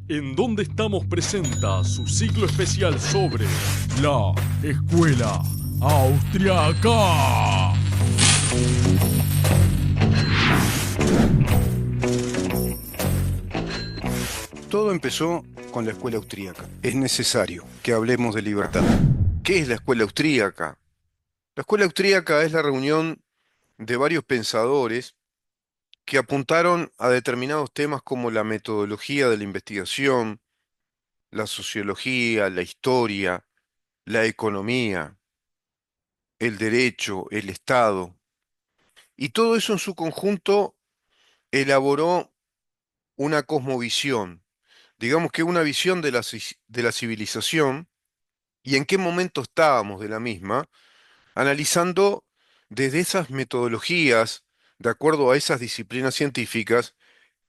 ¿En dónde estamos presenta su ciclo especial sobre la escuela austriaca? Todo empezó con la escuela austríaca. Es necesario que hablemos de libertad. ¿Qué es la escuela austríaca? La escuela austríaca es la reunión de varios pensadores que apuntaron a determinados temas como la metodología de la investigación, la sociología, la historia, la economía, el derecho, el Estado. Y todo eso en su conjunto elaboró una cosmovisión, digamos que una visión de la civilización y en qué momento estábamos de la misma, analizando desde esas metodologías, de acuerdo a esas disciplinas científicas,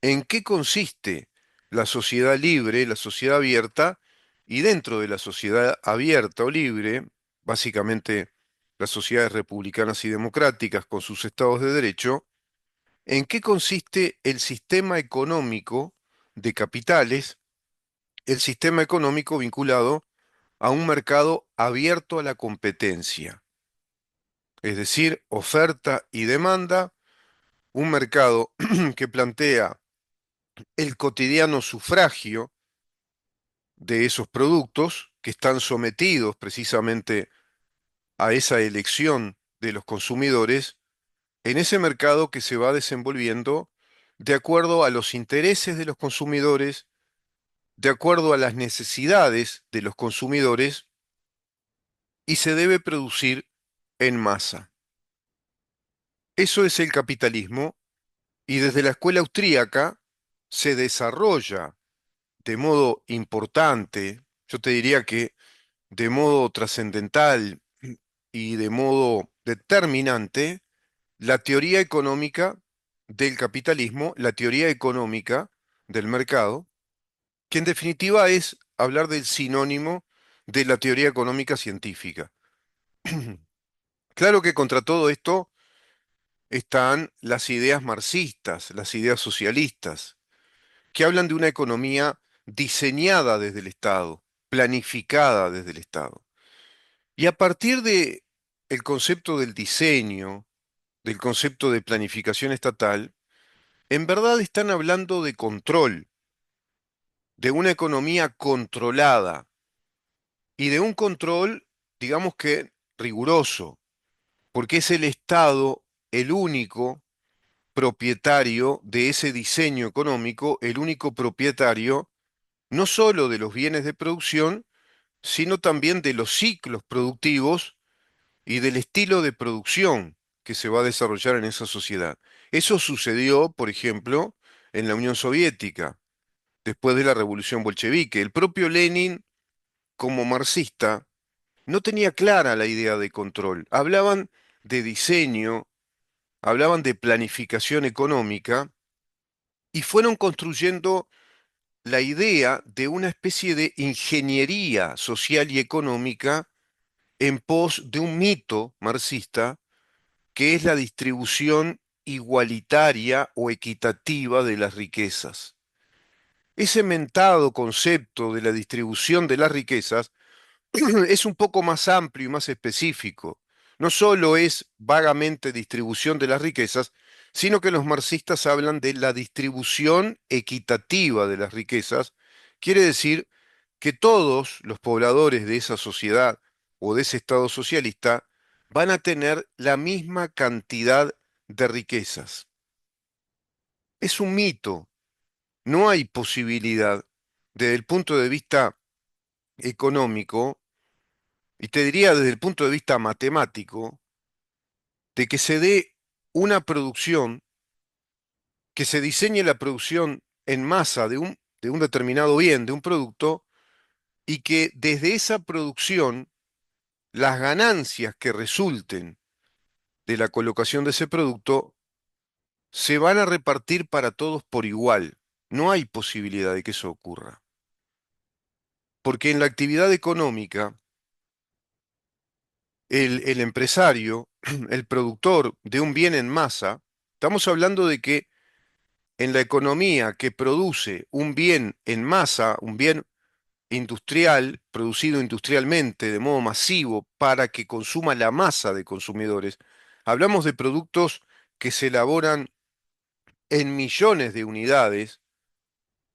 en qué consiste la sociedad libre, la sociedad abierta, y dentro de la sociedad abierta o libre, básicamente las sociedades republicanas y democráticas con sus estados de derecho, en qué consiste el sistema económico de capitales, el sistema económico vinculado a un mercado abierto a la competencia, es decir, oferta y demanda, un mercado que plantea el cotidiano sufragio de esos productos que están sometidos precisamente a esa elección de los consumidores en ese mercado que se va desenvolviendo de acuerdo a los intereses de los consumidores, de acuerdo a las necesidades de los consumidores y se debe producir en masa. Eso es el capitalismo y desde la escuela austríaca se desarrolla de modo importante, yo te diría que de modo trascendental y de modo determinante, la teoría económica del capitalismo, la teoría económica del mercado, que en definitiva es hablar del sinónimo de la teoría económica científica. Claro que contra todo esto están las ideas marxistas, las ideas socialistas, que hablan de una economía diseñada desde el Estado, planificada desde el Estado. Y a partir de el concepto del diseño, del concepto de planificación estatal, en verdad están hablando de control, de una economía controlada y de un control, digamos que riguroso, porque es el Estado el único propietario de ese diseño económico, el único propietario no solo de los bienes de producción, sino también de los ciclos productivos y del estilo de producción que se va a desarrollar en esa sociedad. Eso sucedió, por ejemplo, en la Unión Soviética, después de la Revolución Bolchevique. El propio Lenin, como marxista, no tenía clara la idea de control. Hablaban de diseño, hablaban de planificación económica y fueron construyendo la idea de una especie de ingeniería social y económica en pos de un mito marxista que es la distribución igualitaria o equitativa de las riquezas. Ese mentado concepto de la distribución de las riquezas es un poco más amplio y más específico. No solo es vagamente distribución de las riquezas, sino que los marxistas hablan de la distribución equitativa de las riquezas. Quiere decir que todos los pobladores de esa sociedad o de ese Estado socialista van a tener la misma cantidad de riquezas. Es un mito, no hay posibilidad desde el punto de vista económico, y te diría desde el punto de vista matemático, de que se dé una producción, que se diseñe la producción en masa de un determinado bien, de un producto, y que desde esa producción las ganancias que resulten de la colocación de ese producto se van a repartir para todos por igual. No hay posibilidad de que eso ocurra. Porque en la actividad económica, el empresario, el productor de un bien en masa, estamos hablando de que en la economía que produce un bien en masa, un bien industrial, producido industrialmente de modo masivo para que consuma la masa de consumidores, hablamos de productos que se elaboran en millones de unidades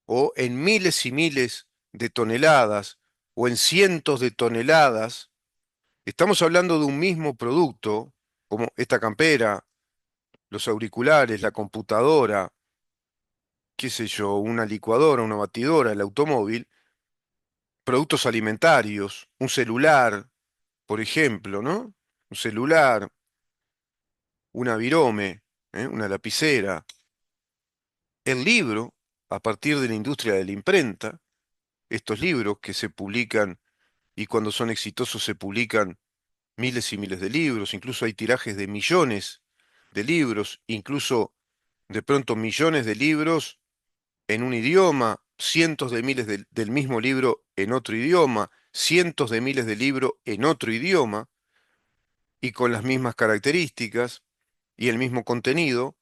o en miles y miles de toneladas o en cientos de toneladas. Estamos hablando de un mismo producto, como esta campera, los auriculares, la computadora, qué sé yo, una licuadora, una batidora, el automóvil, productos alimentarios, un celular, por ejemplo, ¿no? Un celular, una virome, una lapicera, el libro, a partir de la industria de la imprenta, estos libros que se publican y cuando son exitosos se publican miles y miles de libros, incluso hay tirajes de millones de libros, incluso de pronto millones de libros en un idioma, cientos de miles del mismo libro en otro idioma, cientos de miles de libros en otro idioma y con las mismas características y el mismo contenido.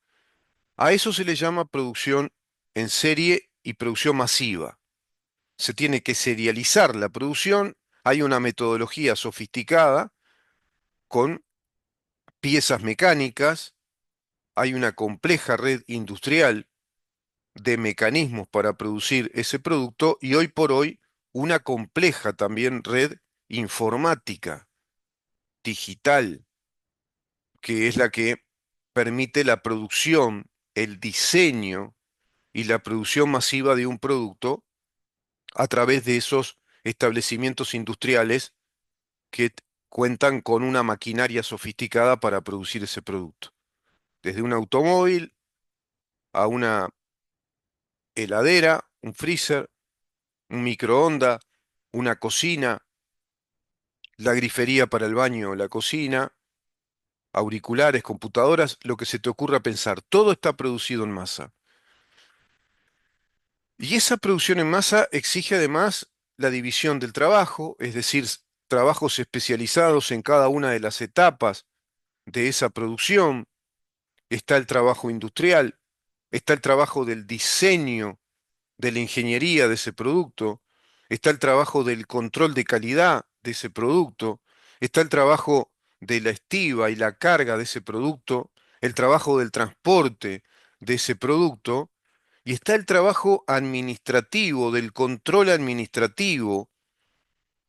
A eso se le llama producción en serie y producción masiva. Se tiene que serializar la producción, hay una metodología sofisticada con piezas mecánicas, hay una compleja red industrial de mecanismos para producir ese producto y hoy por hoy una compleja también red informática, digital, que es la que permite la producción, el diseño y la producción masiva de un producto a través de esos establecimientos industriales que cuentan con una maquinaria sofisticada para producir ese producto. Desde un automóvil a una heladera, un freezer, un microondas, una cocina, la grifería para el baño o la cocina, auriculares, computadoras, lo que se te ocurra pensar, todo está producido en masa. Y esa producción en masa exige además la división del trabajo, es decir, trabajos especializados en cada una de las etapas de esa producción. Está el trabajo industrial, está el trabajo del diseño, de la ingeniería de ese producto, está el trabajo del control de calidad de ese producto, está el trabajo de la estiba y la carga de ese producto, el trabajo del transporte de ese producto, y está el trabajo administrativo, del control administrativo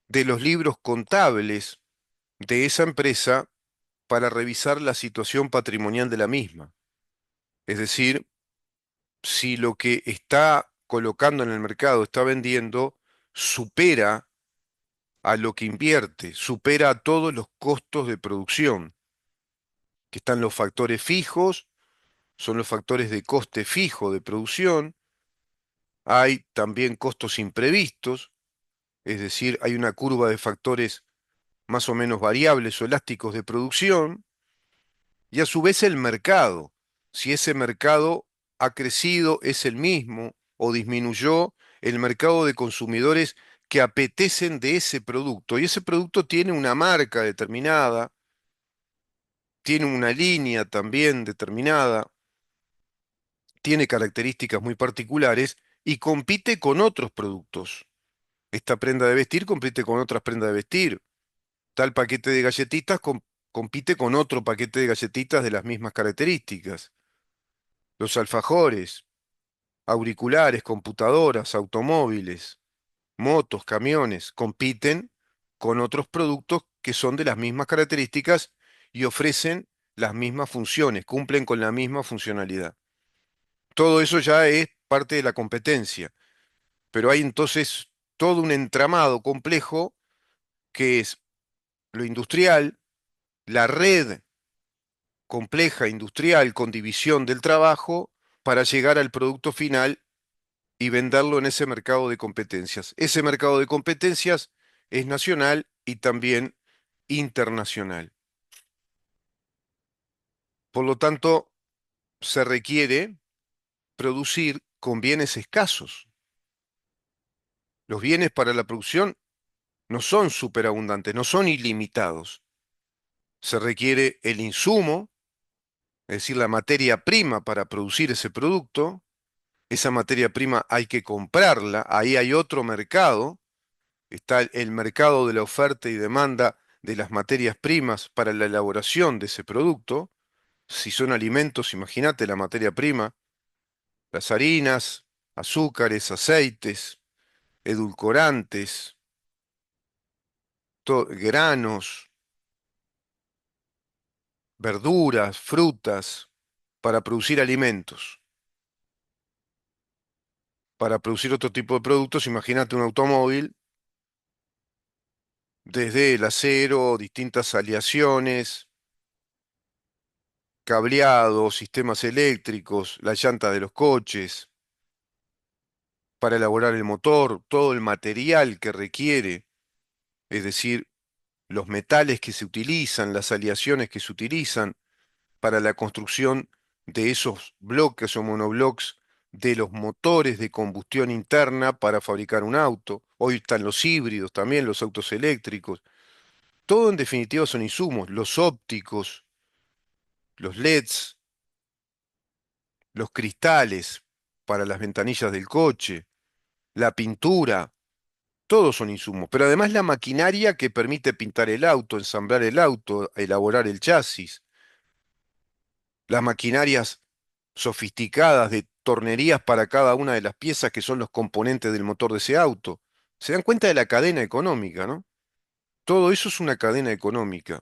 de los libros contables de esa empresa para revisar la situación patrimonial de la misma. Es decir, si lo que está colocando en el mercado, está vendiendo, supera a lo que invierte, supera a todos los costos de producción, que están los factores fijos, son los factores de coste fijo de producción, hay también costos imprevistos, es decir, hay una curva de factores más o menos variables o elásticos de producción, y a su vez el mercado, si ese mercado ha crecido, es el mismo o disminuyó el mercado de consumidores que apetecen de ese producto. Y ese producto tiene una marca determinada, tiene una línea también determinada, tiene características muy particulares y compite con otros productos. Esta prenda de vestir compite con otras prendas de vestir. Tal paquete de galletitas compite con otro paquete de galletitas de las mismas características. Los alfajores, auriculares, computadoras, automóviles, motos, camiones, compiten con otros productos que son de las mismas características y ofrecen las mismas funciones, cumplen con la misma funcionalidad. Todo eso ya es parte de la competencia, pero hay entonces todo un entramado complejo que es lo industrial, la red compleja industrial con división del trabajo para llegar al producto final y venderlo en ese mercado de competencias. Ese mercado de competencias es nacional y también internacional. Por lo tanto, se requiere producir con bienes escasos. Los bienes para la producción no son superabundantes, no son ilimitados. Se requiere el insumo, es decir, la materia prima para producir ese producto, Esa materia prima hay que comprarla, ahí hay otro mercado, está el mercado de la oferta y demanda de las materias primas para la elaboración de ese producto. Si son alimentos, imagínate la materia prima, las harinas, azúcares, aceites, edulcorantes, granos, verduras, frutas, para producir alimentos. Para producir otro tipo de productos, imagínate un automóvil, desde el acero, distintas aleaciones, cableado, sistemas eléctricos, la llanta de los coches, para elaborar el motor, todo el material que requiere, es decir, los metales que se utilizan, las aleaciones que se utilizan para la construcción de esos bloques o monoblocks de los motores de combustión interna para fabricar un auto. Hoy están los híbridos también, los autos eléctricos. Todo en definitiva son insumos, los ópticos, los LEDs, los cristales para las ventanillas del coche, la pintura, todos son insumos. Pero además la maquinaria que permite pintar el auto, ensamblar el auto, elaborar el chasis, las maquinarias sofisticadas de tornerías para cada una de las piezas que son los componentes del motor de ese auto. Se dan cuenta de la cadena económica, ¿no? Todo eso es una cadena económica.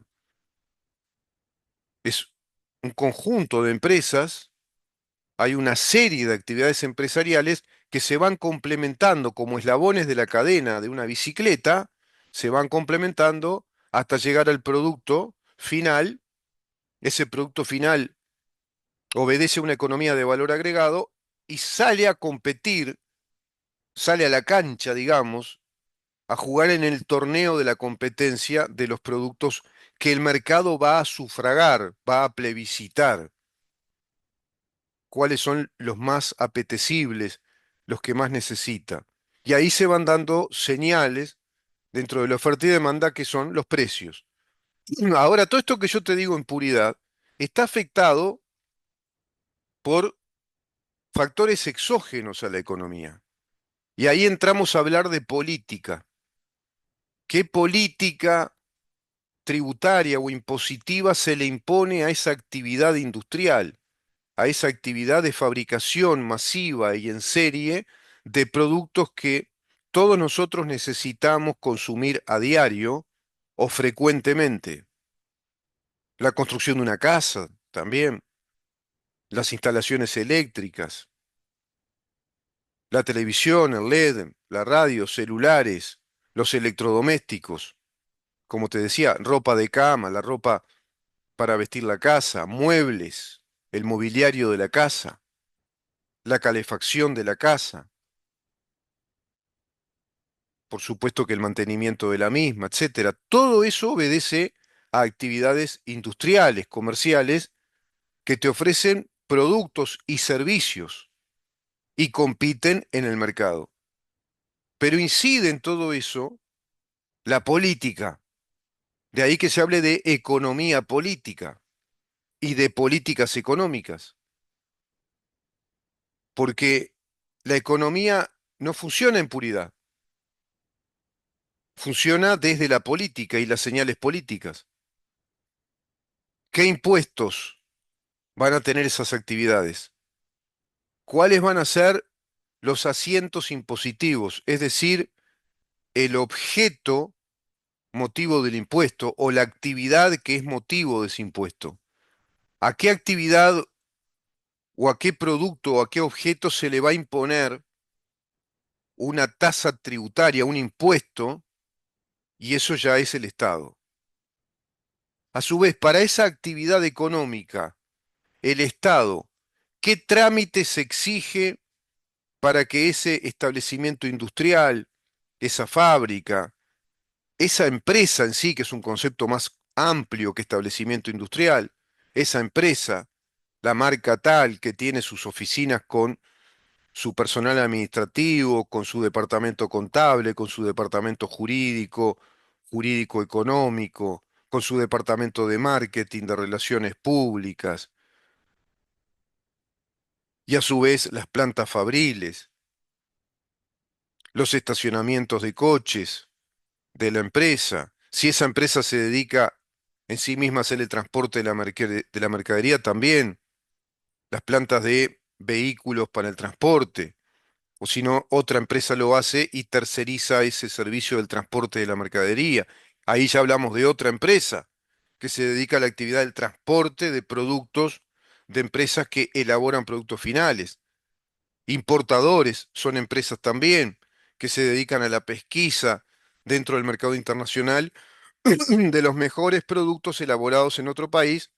Es un conjunto de empresas, hay una serie de actividades empresariales que se van complementando como eslabones de la cadena de una bicicleta, se van complementando hasta llegar al producto final. Ese producto final obedece a una economía de valor agregado y sale a competir, sale a la cancha, digamos, a jugar en el torneo de la competencia de los productos que el mercado va a sufragar, va a plebiscitar, cuáles son los más apetecibles, los que más necesita. Y ahí se van dando señales dentro de la oferta y demanda que son los precios. Ahora, todo esto que yo te digo en puridad está afectado por factores exógenos a la economía. Y ahí entramos a hablar de política. ¿Qué política tributaria o impositiva se le impone a esa actividad industrial, a esa actividad de fabricación masiva y en serie de productos que todos nosotros necesitamos consumir a diario o frecuentemente? La construcción de una casa también, las instalaciones eléctricas, la televisión, el LED, la radio, celulares, los electrodomésticos, como te decía, ropa de cama, la ropa para vestir la casa, muebles, el mobiliario de la casa, la calefacción de la casa, por supuesto que el mantenimiento de la misma, etcétera. Todo eso obedece a actividades industriales, comerciales, que te ofrecen productos y servicios y compiten en el mercado. Pero incide en todo eso la política. De ahí que se hable de economía política y de políticas económicas, porque la economía no funciona en puridad, funciona desde la política y las señales políticas. ¿Qué impuestos van a tener esas actividades? ¿Cuáles van a ser los asientos impositivos? Es decir, el objeto motivo del impuesto o la actividad que es motivo de ese impuesto. ¿A qué actividad o a qué producto o a qué objeto se le va a imponer una tasa tributaria, un impuesto? Y eso ya es el Estado. A su vez, para esa actividad económica, el Estado, ¿qué trámites exige para que ese establecimiento industrial, esa fábrica, esa empresa en sí, que es un concepto más amplio que establecimiento industrial, esa empresa, la marca tal que tiene sus oficinas con su personal administrativo, con su departamento contable, con su departamento jurídico, jurídico económico, con su departamento de marketing, de relaciones públicas, y a su vez las plantas fabriles, los estacionamientos de coches de la empresa. Si esa empresa se dedica en sí misma a hacer el transporte de de la mercadería, también las plantas de vehículos para el transporte. O si no, otra empresa lo hace y terceriza ese servicio del transporte de la mercadería. Ahí ya hablamos de otra empresa que se dedica a la actividad del transporte de productos de empresas que elaboran productos finales. Importadores son empresas también que se dedican a la pesquisa dentro del mercado internacional de los mejores productos elaborados en otro país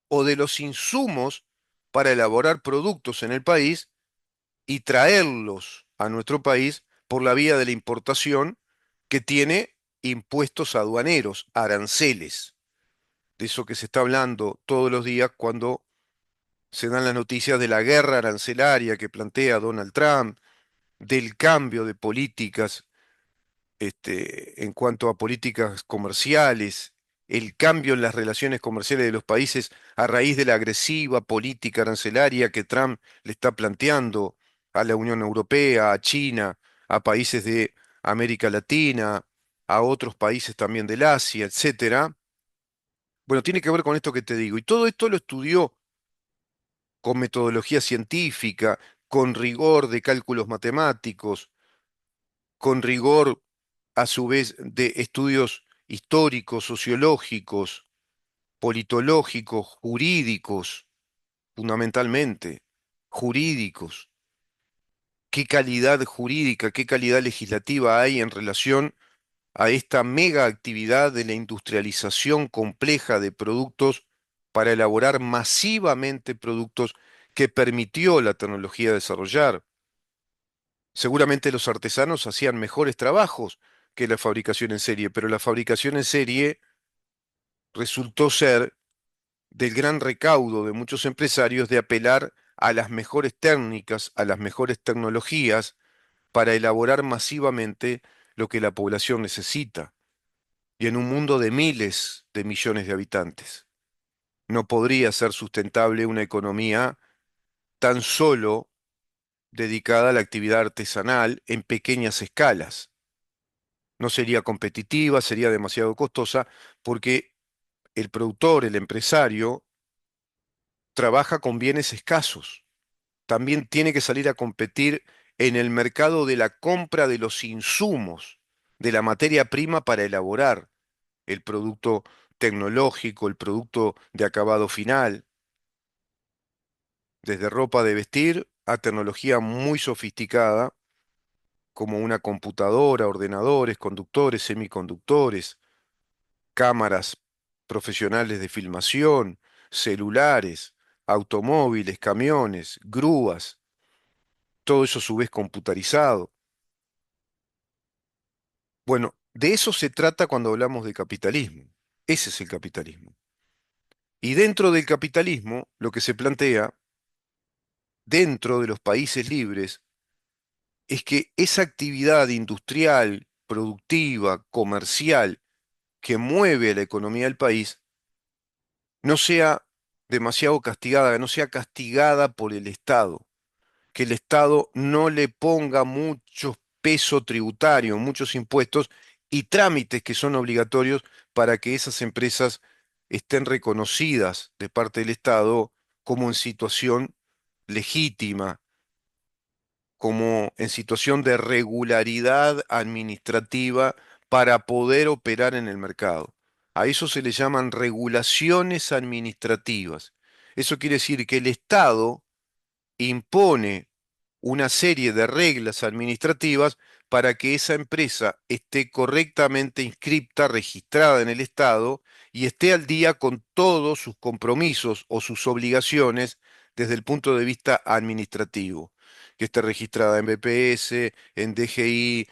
o de los insumos para elaborar productos en el país y traerlos a nuestro país por la vía de la importación que tiene impuestos aduaneros, aranceles, de eso que se está hablando todos los días cuando se dan las noticias de la guerra arancelaria que plantea Donald Trump, del cambio de políticas en cuanto a políticas comerciales, el cambio en las relaciones comerciales de los países a raíz de la agresiva política arancelaria que Trump le está planteando a la Unión Europea, a China, a países de América Latina, a otros países también del Asia, etcétera. Bueno, tiene que ver con esto que te digo. Y todo esto lo estudió con metodología científica, con rigor de cálculos matemáticos, con rigor a su vez de estudios históricos, sociológicos, politológicos, jurídicos, fundamentalmente, jurídicos. ¿Qué calidad jurídica, qué calidad legislativa hay en relación a esta mega actividad de la industrialización compleja de productos para elaborar masivamente productos que permitió la tecnología desarrollar? Seguramente los artesanos hacían mejores trabajos que la fabricación en serie, pero la fabricación en serie resultó ser del gran recaudo de muchos empresarios de apelar a las mejores técnicas, a las mejores tecnologías para elaborar masivamente lo que la población necesita. Y en un mundo de miles de millones de habitantes, no podría ser sustentable una economía tan solo dedicada a la actividad artesanal en pequeñas escalas. No sería competitiva, sería demasiado costosa, porque el productor, el empresario, trabaja con bienes escasos. También tiene que salir a competir en el mercado de la compra de los insumos, de la materia prima para elaborar el producto tecnológico, el producto de acabado final, desde ropa de vestir a tecnología muy sofisticada, como una computadora, ordenadores, conductores, semiconductores, cámaras profesionales de filmación, celulares, automóviles, camiones, grúas, todo eso a su vez computarizado. Bueno, de eso se trata cuando hablamos de capitalismo. Ese es el capitalismo. Y dentro del capitalismo, lo que se plantea, dentro de los países libres, es que esa actividad industrial, productiva, comercial, que mueve a la economía del país, no sea demasiado castigada, que no sea castigada por el Estado, que el Estado no le ponga mucho peso tributario, muchos impuestos y trámites que son obligatorios para que esas empresas estén reconocidas de parte del Estado como en situación legítima, como en situación de regularidad administrativa para poder operar en el mercado. A eso se le llaman regulaciones administrativas. Eso quiere decir que el Estado impone una serie de reglas administrativas para que esa empresa esté correctamente inscripta, registrada en el Estado y esté al día con todos sus compromisos o sus obligaciones desde el punto de vista administrativo, que esté registrada en BPS, en DGI,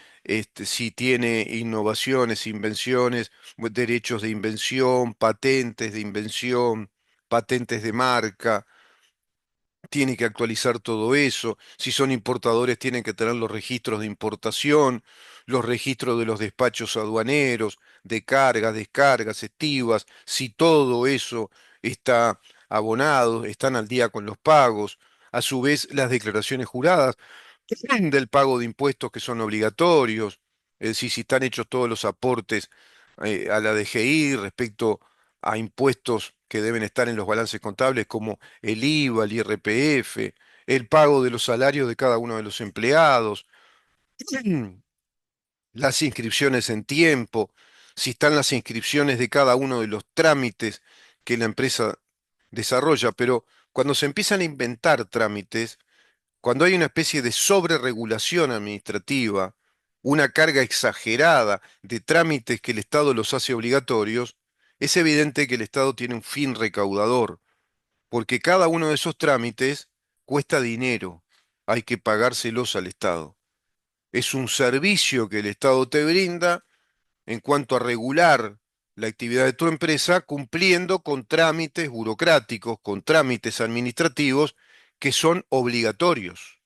si tiene innovaciones, invenciones, derechos de invención, patentes de invención, patentes de marca, tiene que actualizar todo eso. Si son importadores, tienen que tener los registros de importación, los registros de los despachos aduaneros, de cargas, descargas, estivas. Si todo eso está abonado, están al día con los pagos. a su vez las declaraciones juradas del pago de impuestos que son obligatorios, es decir, si están hechos todos los aportes a la DGI respecto a impuestos que deben estar en los balances contables como el IVA, el IRPF, el pago de los salarios de cada uno de los empleados, las inscripciones en tiempo, si están las inscripciones de cada uno de los trámites que la empresa desarrolla, pero cuando se empiezan a inventar trámites, cuando hay una especie de sobreregulación administrativa, una carga exagerada de trámites que el Estado los hace obligatorios, es evidente que el Estado tiene un fin recaudador, porque cada uno de esos trámites cuesta dinero, hay que pagárselos al Estado. Es un servicio que el Estado te brinda en cuanto a regular la actividad de tu empresa, cumpliendo con trámites burocráticos, con trámites administrativos que son obligatorios.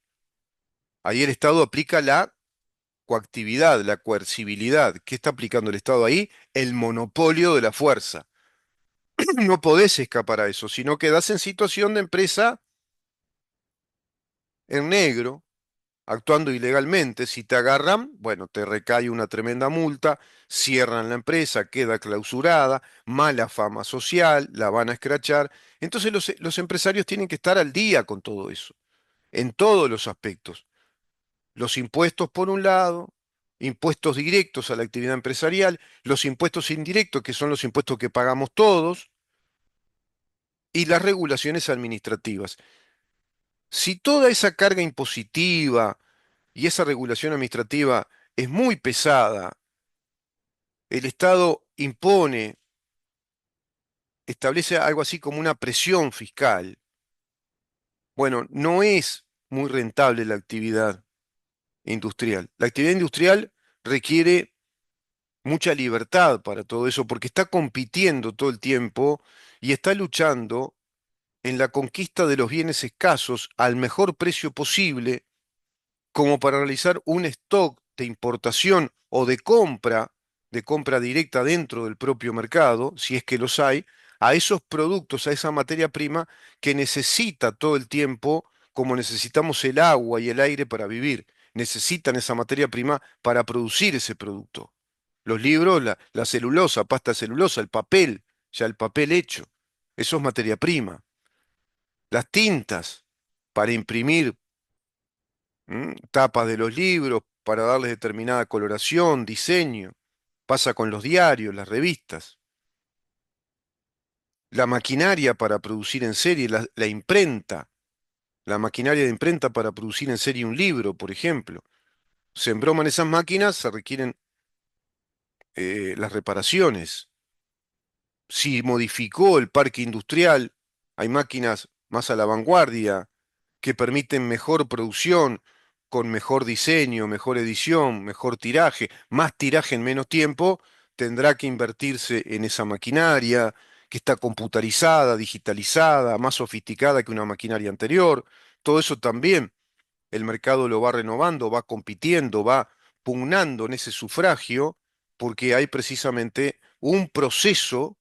Ahí el Estado aplica la coactividad, la coercibilidad. ¿Qué está aplicando el Estado ahí? El monopolio de la fuerza. No podés escapar a eso, sino quedás en situación de empresa en negro, actuando ilegalmente. Si te agarran, bueno, te recae una tremenda multa, cierran la empresa, queda clausurada, mala fama social, la van a escrachar. Entonces los empresarios tienen que estar al día con todo eso, en todos los aspectos. Los impuestos por un lado, impuestos directos a la actividad empresarial, los impuestos indirectos, que son los impuestos que pagamos todos, y las regulaciones administrativas. Si toda esa carga impositiva y esa regulación administrativa es muy pesada, el Estado impone, establece algo así como una presión fiscal, bueno, no es muy rentable la actividad industrial. La actividad industrial requiere mucha libertad para todo eso, porque está compitiendo todo el tiempo y está luchando en la conquista de los bienes escasos al mejor precio posible, como para realizar un stock de importación o de compra directa dentro del propio mercado, si es que los hay, a esos productos, a esa materia prima que necesita todo el tiempo, como necesitamos el agua y el aire para vivir. Necesitan esa materia prima para producir ese producto. Los libros, la celulosa, pasta de celulosa, el papel, ya el papel hecho, eso es materia prima. Las tintas para imprimir tapas de los libros, para darles determinada coloración, diseño. Pasa con los diarios, las revistas. La maquinaria para producir en serie, la imprenta, la maquinaria de imprenta para producir en serie un libro, por ejemplo. Se embroman esas máquinas, se requieren las reparaciones. Si modificó el parque industrial, hay máquinas más a la vanguardia que permiten mejor producción, con mejor diseño, mejor edición, mejor tiraje, más tiraje en menos tiempo, tendrá que invertirse en esa maquinaria que está computarizada, digitalizada, más sofisticada que una maquinaria anterior. Todo eso también el mercado lo va renovando, va compitiendo, va pugnando en ese sufragio, porque hay precisamente un proceso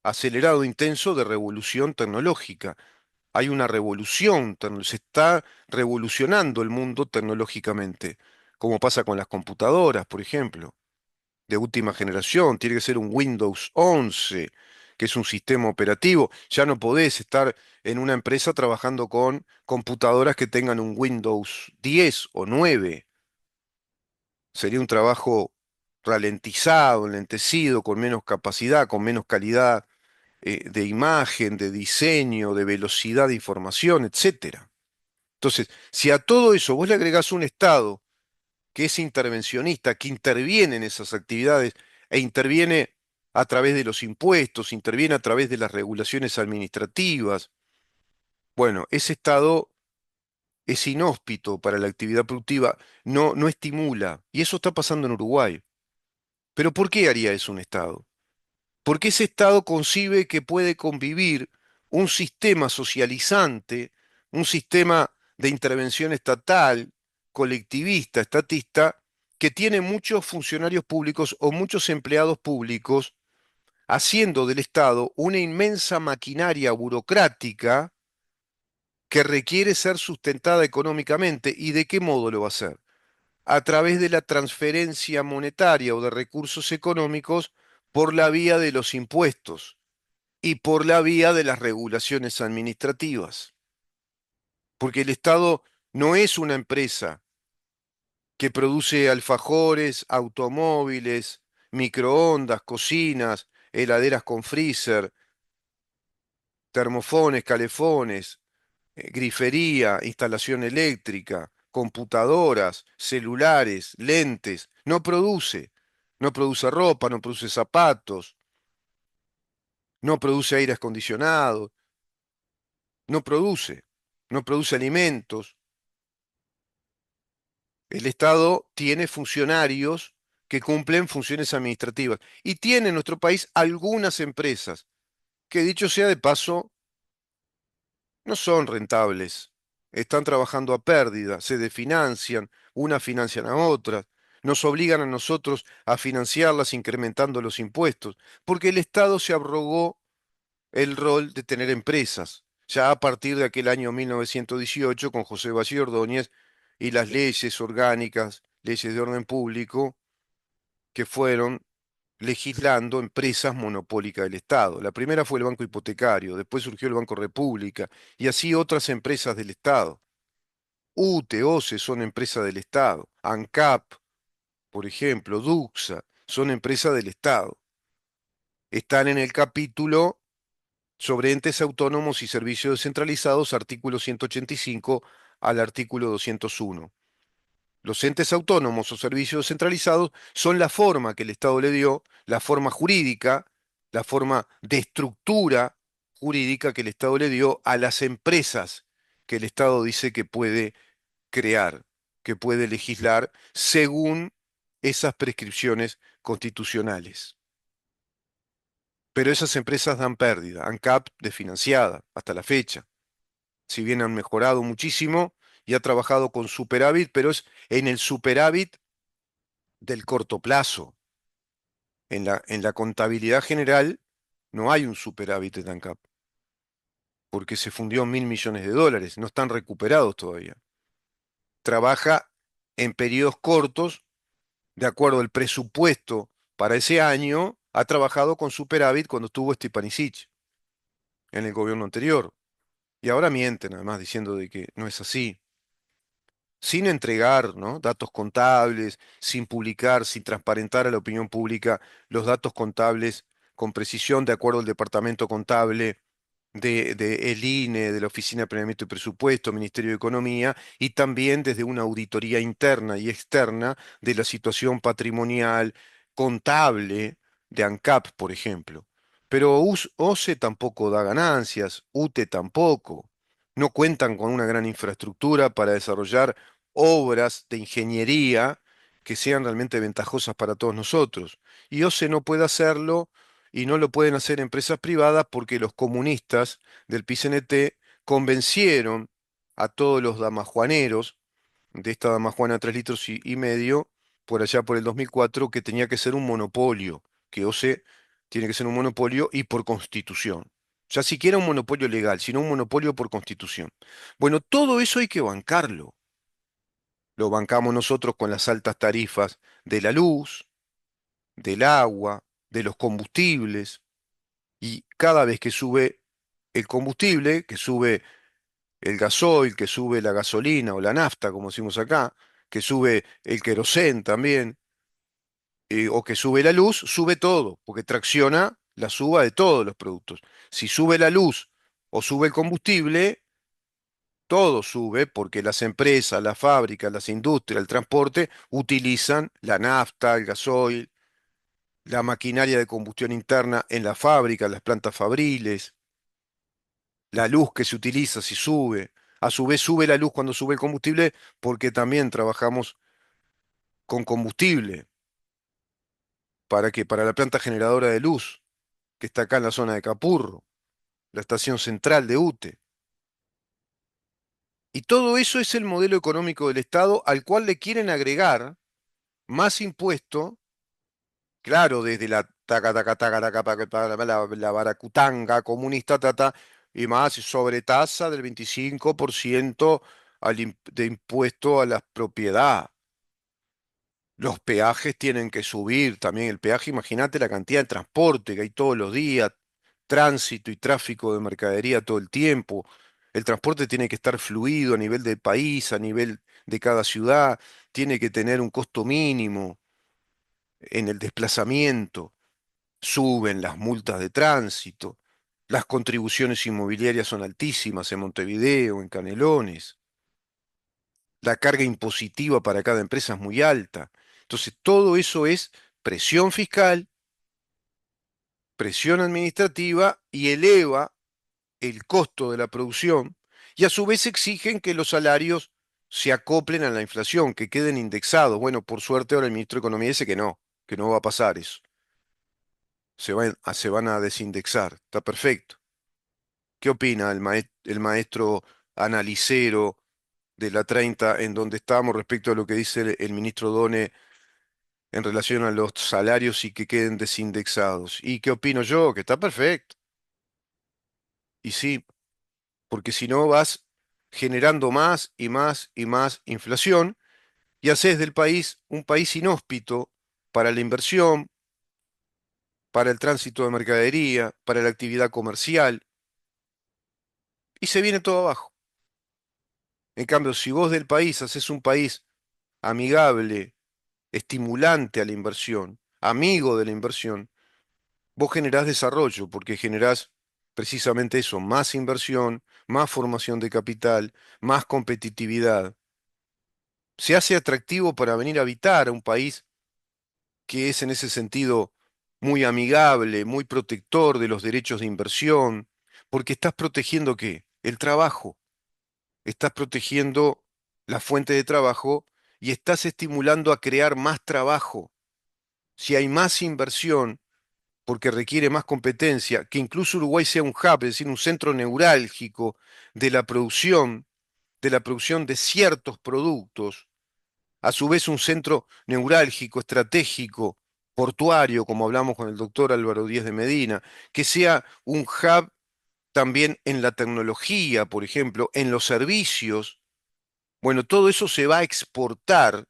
acelerado, intenso de revolución tecnológica. Hay una revolución, se está revolucionando el mundo tecnológicamente, como pasa con las computadoras, por ejemplo, de última generación. Tiene que ser un Windows 11, que es un sistema operativo. Ya no podés estar en una empresa trabajando con computadoras que tengan un Windows 10 o 9. Sería un trabajo ralentizado, enlentecido, con menos capacidad, con menos calidad de imagen, de diseño, de velocidad de información, etcétera. Entonces, si a todo eso vos le agregás un Estado que es intervencionista, que interviene en esas actividades e interviene a través de los impuestos, interviene a través de las regulaciones administrativas, bueno, ese Estado es inhóspito para la actividad productiva, no estimula, y eso está pasando en Uruguay. Pero ¿por qué haría eso un Estado? Porque ese Estado concibe que puede convivir un sistema socializante, un sistema de intervención estatal, colectivista, estatista, que tiene muchos funcionarios públicos o muchos empleados públicos, haciendo del Estado una inmensa maquinaria burocrática que requiere ser sustentada económicamente. ¿Y de qué modo lo va a hacer? A través de la transferencia monetaria o de recursos económicos por la vía de los impuestos y por la vía de las regulaciones administrativas. Porque el Estado no es una empresa que produce alfajores, automóviles, microondas, cocinas, heladeras con freezer, termofones, calefones, grifería, instalación eléctrica, computadoras, celulares, lentes. No produce. No produce ropa, no produce zapatos, no produce aire acondicionado, no produce. No produce alimentos. El Estado tiene funcionarios que cumplen funciones administrativas y tiene en nuestro país algunas empresas que, dicho sea de paso, no son rentables. Están trabajando a pérdida, se desfinancian, unas financian a otras, nos obligan a nosotros a financiarlas incrementando los impuestos, porque el Estado se abrogó el rol de tener empresas, ya a partir de aquel año 1918 con José Valle Ordóñez y las leyes orgánicas, leyes de orden público, que fueron legislando empresas monopólicas del Estado. La primera fue el Banco Hipotecario, después surgió el Banco República y así otras empresas del Estado. UTE, OCE son empresas del Estado. ANCAP, por ejemplo, DUXA, son empresas del Estado. Están en el capítulo sobre entes autónomos y servicios descentralizados, artículo 185 al artículo 201. Los entes autónomos o servicios descentralizados son la forma que el Estado le dio, la forma jurídica, la forma de estructura jurídica que el Estado le dio a las empresas que el Estado dice que puede crear, que puede legislar según esas prescripciones constitucionales. Pero esas empresas dan pérdida, ANCAP desfinanciada hasta la fecha. Si bien han mejorado muchísimo y ha trabajado con superávit, pero es en el superávit del corto plazo. En la contabilidad general no hay un superávit de ANCAP, porque se fundió 1.000 millones de dólares, no están recuperados todavía. Trabaja en periodos cortos, de acuerdo al presupuesto para ese año, ha trabajado con superávit cuando estuvo Stepanisic en el gobierno anterior. Y ahora mienten, además, diciendo de que no es así. Sin entregar, ¿no?, datos contables, sin publicar, sin transparentar a la opinión pública los datos contables con precisión de acuerdo al departamento contable de el INE, de la Oficina de Planeamiento y Presupuesto, Ministerio de Economía, y también desde una auditoría interna y externa de la situación patrimonial, contable de ANCAP, por ejemplo. Pero OCE tampoco da ganancias, UTE tampoco. No cuentan con una gran infraestructura para desarrollar obras de ingeniería que sean realmente ventajosas para todos nosotros. Y OCE no puede hacerlo y no lo pueden hacer empresas privadas porque los comunistas del PCNT convencieron a todos los damajuaneros de esta damajuana 3 litros y medio, por allá por el 2004, que tenía que ser un monopolio, que OCE tiene que ser un monopolio y por constitución. Ya siquiera un monopolio legal, sino un monopolio por constitución. Bueno, todo eso hay que bancarlo. Lo bancamos nosotros con las altas tarifas de la luz, del agua, de los combustibles, y cada vez que sube el combustible, que sube el gasoil, que sube la gasolina o la nafta, como decimos acá, que sube el querosén también, o que sube la luz, sube todo, porque tracciona la suba de todos los productos. Si sube la luz o sube el combustible, todo sube porque las empresas, las fábricas, las industrias, el transporte utilizan la nafta, el gasoil, la maquinaria de combustión interna en la fábrica, las plantas fabriles, la luz que se utiliza si sube. A su vez sube la luz cuando sube el combustible porque también trabajamos con combustible. ¿Para qué? Para la planta generadora de luz, que está acá en la zona de Capurro, la estación central de UTE. Y todo eso es el modelo económico del Estado al cual le quieren agregar más impuesto, claro, desde la taca, taca, taca, taca, taca, taca, la baracutanga comunista, tata, y más sobretasa del 25% de impuesto a la propiedad. Los peajes tienen que subir, también el peaje, imagínate la cantidad de transporte que hay todos los días, tránsito y tráfico de mercadería todo el tiempo. El transporte tiene que estar fluido a nivel del país, a nivel de cada ciudad, tiene que tener un costo mínimo en el desplazamiento. Suben las multas de tránsito, las contribuciones inmobiliarias son altísimas en Montevideo, en Canelones, la carga impositiva para cada empresa es muy alta. Entonces, todo eso es presión fiscal, presión administrativa y eleva el costo de la producción y a su vez exigen que los salarios se acoplen a la inflación, que queden indexados. Bueno, por suerte ahora el ministro de Economía dice que no va a pasar eso. Se van a desindexar. Está perfecto. ¿Qué opina el maestro analicero de la 30 en donde estamos respecto a lo que dice el ministro Done en relación a los salarios y que queden desindexados? ¿Y qué opino yo? Que está perfecto. Y sí, porque si no vas generando más y más y más inflación y haces del país un país inhóspito para la inversión, para el tránsito de mercadería, para la actividad comercial, y se viene todo abajo. En cambio, si vos del país haces un país amigable, estimulante a la inversión, amigo de la inversión, vos generás desarrollo porque generás precisamente eso, más inversión, más formación de capital, más competitividad. Se hace atractivo para venir a habitar a un país que es en ese sentido muy amigable, muy protector de los derechos de inversión, porque estás protegiendo ¿qué? El trabajo, estás protegiendo la fuente de trabajo y estás estimulando a crear más trabajo. Si hay más inversión, porque requiere más competencia, que incluso Uruguay sea un hub, es decir, un centro neurálgico de de la producción de ciertos productos, a su vez un centro neurálgico, estratégico, portuario, como hablamos con el doctor Álvaro Díaz de Medina, que sea un hub también en la tecnología, por ejemplo, en los servicios. Bueno, todo eso se va a exportar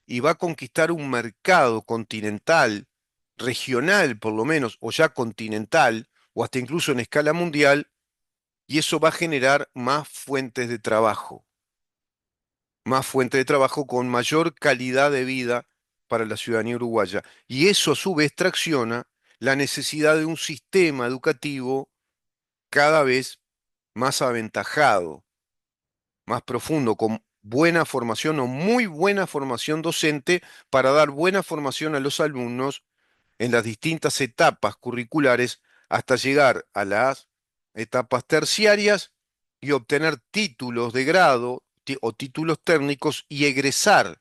y va a conquistar un mercado continental, regional por lo menos, o ya continental, o hasta incluso en escala mundial, y eso va a generar más fuentes de trabajo con mayor calidad de vida para la ciudadanía uruguaya. Y eso a su vez tracciona la necesidad de un sistema educativo cada vez más aventajado, más profundo, con buena formación o muy buena formación docente para dar buena formación a los alumnos en las distintas etapas curriculares hasta llegar a las etapas terciarias y obtener títulos de grado o títulos técnicos y egresar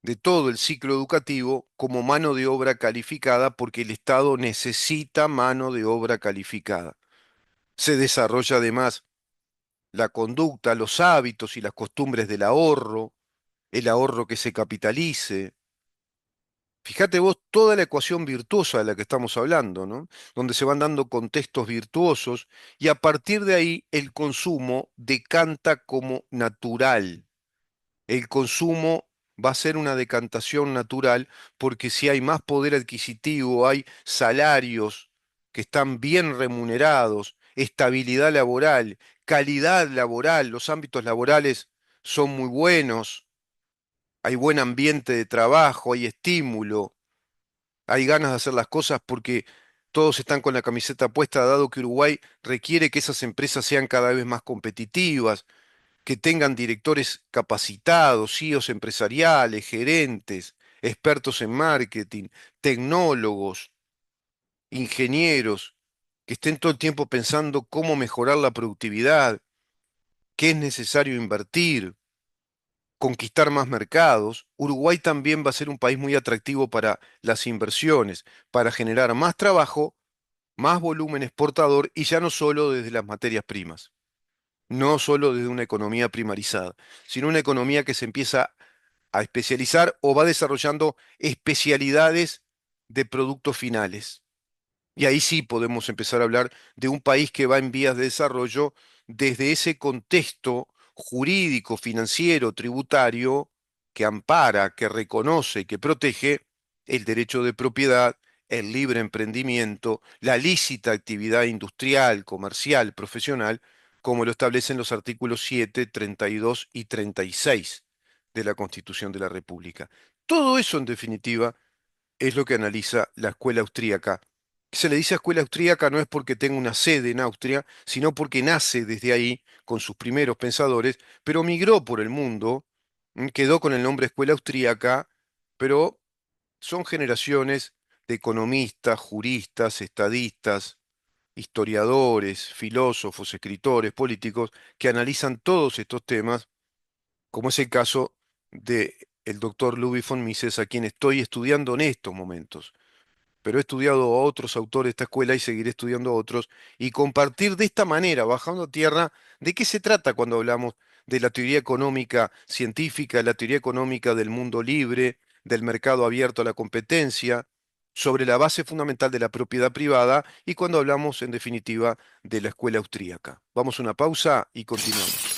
de todo el ciclo educativo como mano de obra calificada porque el Estado necesita mano de obra calificada. Se desarrolla además la conducta, los hábitos y las costumbres del ahorro, el ahorro que se capitalice. Fíjate vos toda la ecuación virtuosa de la que estamos hablando, ¿no? Donde se van dando contextos virtuosos y a partir de ahí el consumo decanta como natural. El consumo va a ser una decantación natural porque si hay más poder adquisitivo, hay salarios que están bien remunerados, estabilidad laboral, calidad laboral, los ámbitos laborales son muy buenos, hay buen ambiente de trabajo, hay estímulo, hay ganas de hacer las cosas porque todos están con la camiseta puesta, dado que Uruguay requiere que esas empresas sean cada vez más competitivas, que tengan directores capacitados, CEOs empresariales, gerentes, expertos en marketing, tecnólogos, ingenieros, que estén todo el tiempo pensando cómo mejorar la productividad, qué es necesario invertir, conquistar más mercados. Uruguay también va a ser un país muy atractivo para las inversiones, para generar más trabajo, más volumen exportador y ya no solo desde las materias primas, no solo desde una economía primarizada, sino una economía que se empieza a especializar o va desarrollando especialidades de productos finales. Y ahí sí podemos empezar a hablar de un país que va en vías de desarrollo desde ese contexto jurídico, financiero, tributario, que ampara, que reconoce, que protege el derecho de propiedad, el libre emprendimiento, la lícita actividad industrial, comercial, profesional, como lo establecen los artículos 7, 32 y 36 de la Constitución de la República. Todo eso, en definitiva, es lo que analiza la escuela austríaca. Se le dice escuela austríaca no es porque tenga una sede en Austria, sino porque nace desde ahí con sus primeros pensadores, pero migró por el mundo, quedó con el nombre escuela austríaca, pero son generaciones de economistas, juristas, estadistas, historiadores, filósofos, escritores, políticos, que analizan todos estos temas, como es el caso de el doctor Ludwig von Mises, a quien estoy estudiando en estos momentos, pero he estudiado a otros autores de esta escuela y seguiré estudiando a otros, y compartir de esta manera, bajando a tierra, de qué se trata cuando hablamos de la teoría económica científica, la teoría económica del mundo libre, del mercado abierto a la competencia, sobre la base fundamental de la propiedad privada, y cuando hablamos, en definitiva, de la escuela austríaca. Vamos a una pausa y continuamos.